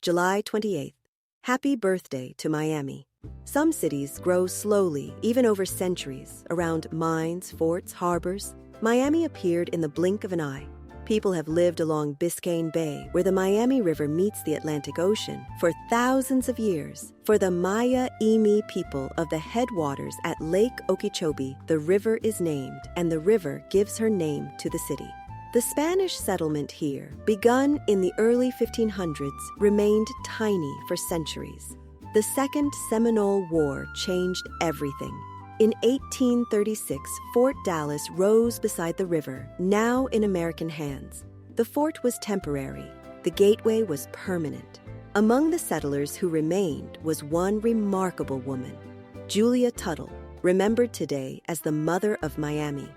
July 28th. Happy birthday to Miami. Some cities grow slowly, even over centuries, around mines, forts, harbors. Miami appeared in the blink of an eye. People have lived along Biscayne Bay, where the Miami River meets the Atlantic Ocean, for thousands of years. For the Maya-Imi people of the headwaters at Lake Okeechobee, the river is named, and the river gives her name to the city. The Spanish settlement here, begun in the early 1500s, remained tiny for centuries. The Second Seminole War changed everything. In 1836, Fort Dallas rose beside the river, now in American hands. The fort was temporary. The gateway was permanent. Among the settlers who remained was one remarkable woman, Julia Tuttle, remembered today as the mother of Miami.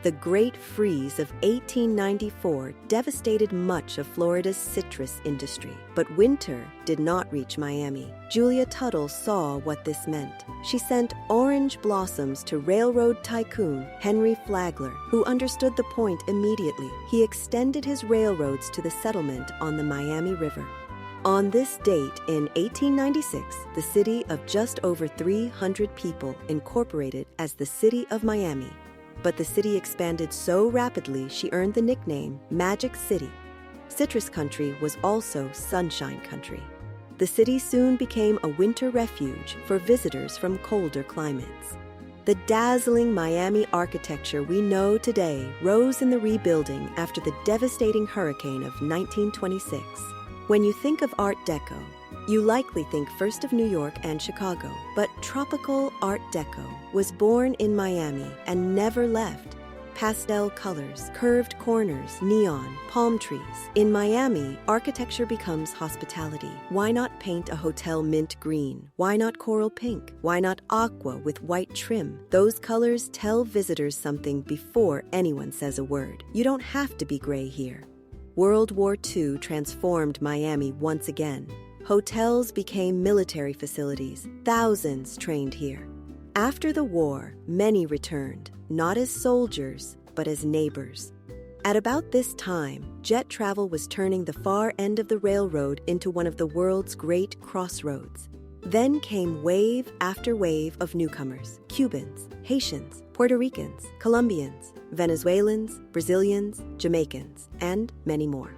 The Great Freeze of 1894 devastated much of Florida's citrus industry, but winter did not reach Miami. Julia Tuttle saw what this meant. She sent orange blossoms to railroad tycoon Henry Flagler, who understood the point immediately. He extended his railroads to the settlement on the Miami River. On this date in 1896, the city of just over 300 people incorporated as the City of Miami. But the city expanded so rapidly she earned the nickname Magic City. Citrus Country was also Sunshine Country. The city soon became a winter refuge for visitors from colder climates. The dazzling Miami architecture we know today rose in the rebuilding after the devastating hurricane of 1926. When you think of Art Deco, you likely think first of New York and Chicago, but tropical Art Deco was born in Miami and never left. Pastel colors, curved corners, neon, palm trees. In Miami, architecture becomes hospitality. Why not paint a hotel mint green? Why not coral pink? Why not aqua with white trim? Those colors tell visitors something before anyone says a word. You don't have to be gray here. World War II transformed Miami once again. Hotels became military facilities. Thousands trained here. After the war, many returned, not as soldiers, but as neighbors. At about this time, jet travel was turning the far end of the railroad into one of the world's great crossroads. Then came wave after wave of newcomers: Cubans, Haitians, Puerto Ricans, Colombians, Venezuelans, Brazilians, Jamaicans, and many more.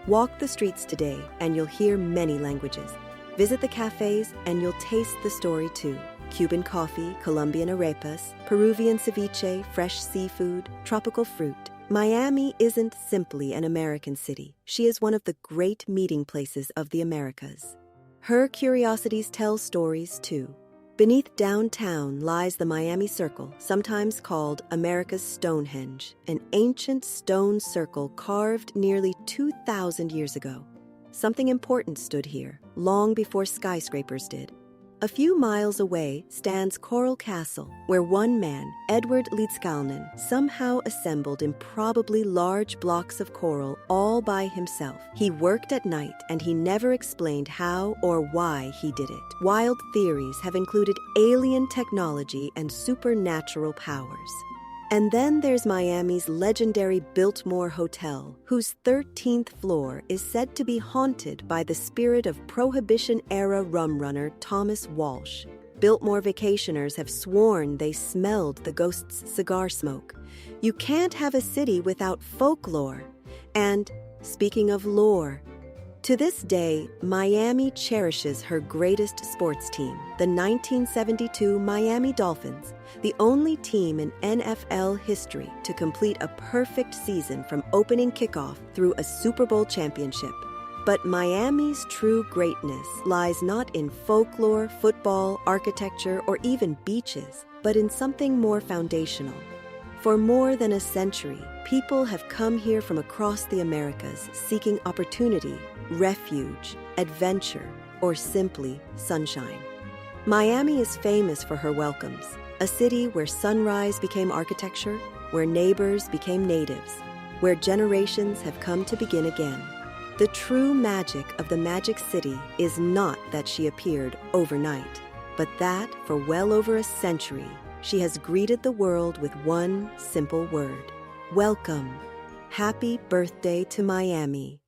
Walk the streets today and you'll hear many languages. Visit the cafes and you'll taste the story too. Cuban coffee, Colombian arepas, Peruvian ceviche, fresh seafood, tropical fruit. Miami isn't simply an American city. She is one of the great meeting places of the Americas. Her curiosities tell stories too. Beneath downtown lies the Miami Circle, sometimes called America's Stonehenge, an ancient stone circle carved nearly 2,000 years ago. Something important stood here, long before skyscrapers did. A few miles away stands Coral Castle, where one man, Edward Leedskalnin, somehow assembled improbably large blocks of coral all by himself. He worked at night, and he never explained how or why he did it. Wild theories have included alien technology and supernatural powers. And then there's Miami's legendary Biltmore Hotel, whose 13th floor is said to be haunted by the spirit of Prohibition-era rum runner Thomas Walsh. Biltmore vacationers have sworn they smelled the ghost's cigar smoke. You can't have a city without folklore. And, speaking of lore, to this day, Miami cherishes her greatest sports team, the 1972 Miami Dolphins, the only team in NFL history to complete a perfect season from opening kickoff through a Super Bowl championship. But Miami's true greatness lies not in folklore, football, architecture, or even beaches, but in something more foundational. For more than a century, people have come here from across the Americas seeking opportunity, refuge, adventure, or simply sunshine. Miami is famous for her welcomes, a city where sunrise became architecture, where neighbors became natives, where generations have come to begin again. The true magic of the Magic City is not that she appeared overnight, but that for well over a century, she has greeted the world with one simple word: welcome. Happy birthday to Miami.